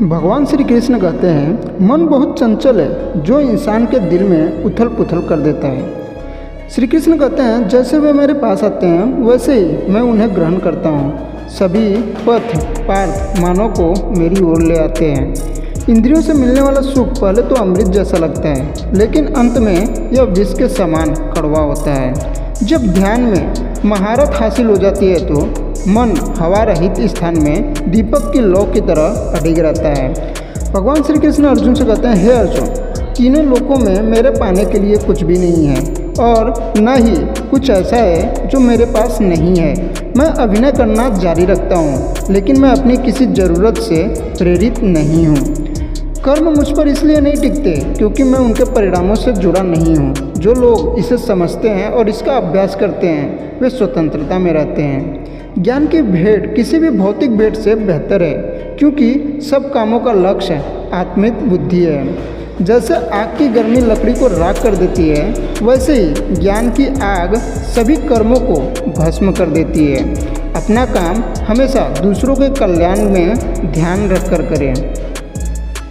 भगवान श्री कृष्ण कहते हैं, मन बहुत चंचल है जो इंसान के दिल में उथल पुथल कर देता है। श्री कृष्ण कहते हैं, जैसे वे मेरे पास आते हैं वैसे ही मैं उन्हें ग्रहण करता हूँ। सभी पथ पार्थ मानव को मेरी ओर ले आते हैं। इंद्रियों से मिलने वाला सुख पहले तो अमृत जैसा लगता है, लेकिन अंत में यह विष के समान कड़वा होता है। जब ध्यान में महारत हासिल हो जाती है तो मन हवा रहित स्थान में दीपक की लौ की तरह अडिग रहता है। भगवान श्री कृष्ण अर्जुन से कहते हैं, हे अर्जुन, तीनों लोकों में मेरे पाने के लिए कुछ भी नहीं है और न ही कुछ ऐसा है जो मेरे पास नहीं है। मैं अभिनय करना जारी रखता हूँ, लेकिन मैं अपनी किसी ज़रूरत से प्रेरित नहीं हूँ। कर्म मुझ पर इसलिए नहीं टिकते क्योंकि मैं उनके परिणामों से जुड़ा नहीं हूँ। जो लोग इसे समझते हैं और इसका अभ्यास करते हैं वे स्वतंत्रता में रहते हैं। ज्ञान की भेंट किसी भी भौतिक भेंट से बेहतर है, क्योंकि सब कामों का लक्ष्य आत्मिक बुद्धि है। जैसे आग की गर्मी लकड़ी को राख कर देती है, वैसे ही ज्ञान की आग सभी कर्मों को भस्म कर देती है। अपना काम हमेशा दूसरों के कल्याण में ध्यान रखकर करें।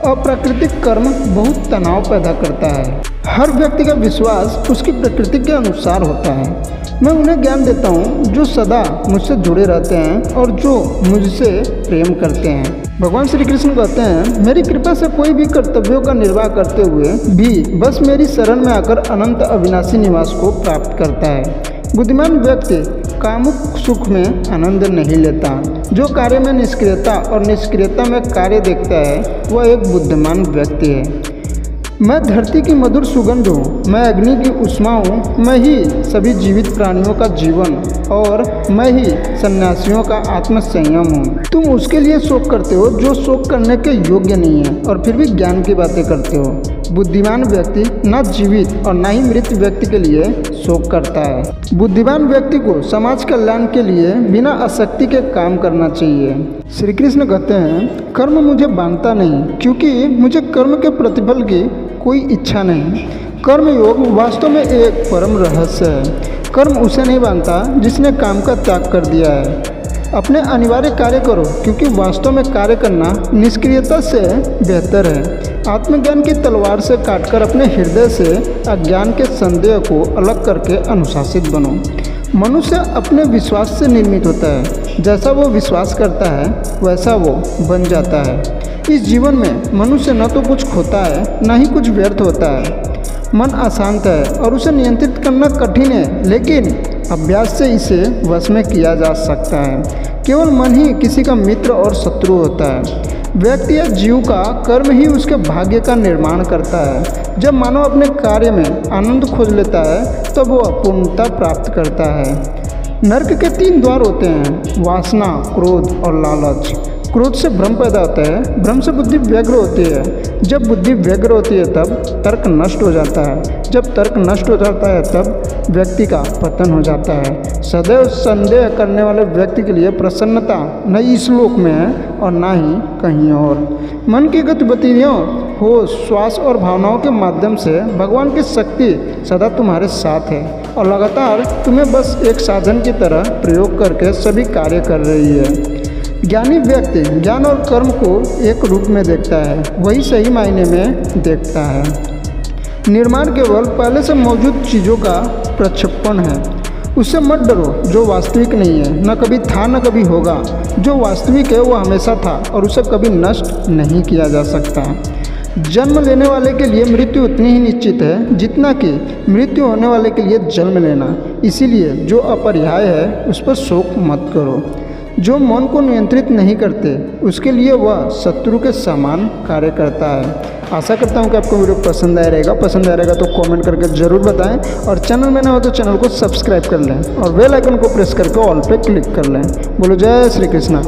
अप्राकृतिक कर्म बहुत तनाव पैदा करता है। हर व्यक्ति का विश्वास उसकी प्रकृति के अनुसार होता है। मैं उन्हें ज्ञान देता हूँ जो सदा मुझसे जुड़े रहते हैं और जो मुझसे प्रेम करते हैं। भगवान श्री कृष्ण कहते हैं, मेरी कृपा से कोई भी कर्तव्यों का निर्वाह करते हुए भी बस मेरी शरण में आकर अनंत अविनाशी निवास को प्राप्त करता है। बुद्धिमान व्यक्ति कामुक सुख में आनंद नहीं लेता। जो कार्य में निष्क्रियता और निष्क्रियता में कार्य देखता है वह एक बुद्धिमान व्यक्ति है। मैं धरती की मधुर सुगंध हूँ, मैं अग्नि की उष्मा हूँ, मैं ही सभी जीवित प्राणियों का जीवन और मैं ही सन्यासियों का आत्मसंयम हूँ। तुम उसके लिए शोक करते हो जो शोक करने के योग्य नहीं है और फिर भी ज्ञान की बातें करते हो। बुद्धिमान व्यक्ति न जीवित और न ही मृत व्यक्ति के लिए शोक करता है। बुद्धिमान व्यक्ति को समाज कल्याण के लिए बिना आसक्ति के काम करना चाहिए। श्री कृष्ण कहते हैं, कर्म मुझे बांधता नहीं क्योंकि मुझे कर्म के प्रतिफल की कोई इच्छा नहीं। कर्म योग वास्तव में एक परम रहस्य है। कर्म उसे नहीं बांधता जिसने काम का त्याग कर दिया है। अपने अनिवार्य कार्य करो, क्योंकि वास्तव में कार्य करना निष्क्रियता से बेहतर है। आत्मज्ञान की तलवार से काटकर अपने हृदय से अज्ञान के संदेह को अलग करके अनुशासित बनो। मनुष्य अपने विश्वास से निर्मित होता है। जैसा वो विश्वास करता है वैसा वो बन जाता है। इस जीवन में मनुष्य न तो कुछ खोता है न ही कुछ व्यर्थ होता है। मन अशांत है और उसे नियंत्रित करना कठिन है, लेकिन अभ्यास से इसे वश में किया जा सकता है। केवल मन ही किसी का मित्र और शत्रु होता है। व्यक्ति या जीव का कर्म ही उसके भाग्य का निर्माण करता है। जब मानव अपने कार्य में आनंद खोज लेता है तब वह पूर्णता प्राप्त करता है। नर्क के 3 द्वार होते हैं, वासना, क्रोध और लालच। क्रोध से भ्रम पैदा होता है, भ्रम से बुद्धि व्यग्र होती है। जब बुद्धि व्यग्र होती है तब तर्क नष्ट हो जाता है। जब तर्क नष्ट हो जाता है तब व्यक्ति का पतन हो जाता है। सदैव संदेह करने वाले व्यक्ति के लिए प्रसन्नता न इस लोक में है और न ही कहीं और। मन की गतिविधियों, होश, श्वास और भावनाओं के माध्यम से भगवान की शक्ति सदा तुम्हारे साथ है और लगातार तुम्हें बस एक साधन की तरह प्रयोग करके सभी कार्य कर रही है। ज्ञानी व्यक्ति ज्ञान और कर्म को एक रूप में देखता है, वही सही मायने में देखता है। निर्माण केवल पहले से मौजूद चीज़ों का प्रक्षेपण है। उससे मत डरो जो वास्तविक नहीं है, न कभी था न कभी होगा। जो वास्तविक है वो हमेशा था और उसे कभी नष्ट नहीं किया जा सकता। जन्म लेने वाले के लिए मृत्यु उतनी ही निश्चित है जितना कि मृत्यु होने वाले के लिए जन्म लेना। इसीलिए जो अपरिहार्य है उस पर शोक मत करो। जो मन को नियंत्रित नहीं करते उसके लिए वह शत्रु के समान कार्य करता है। आशा करता हूँ कि आपको वीडियो पसंद आया रहेगा। पसंद आया रहेगा तो कमेंट करके ज़रूर बताएं और चैनल में ना हो तो चैनल को सब्सक्राइब कर लें और बेल आइकन को प्रेस करके ऑल पे क्लिक कर लें। बोलो जय श्री कृष्णा।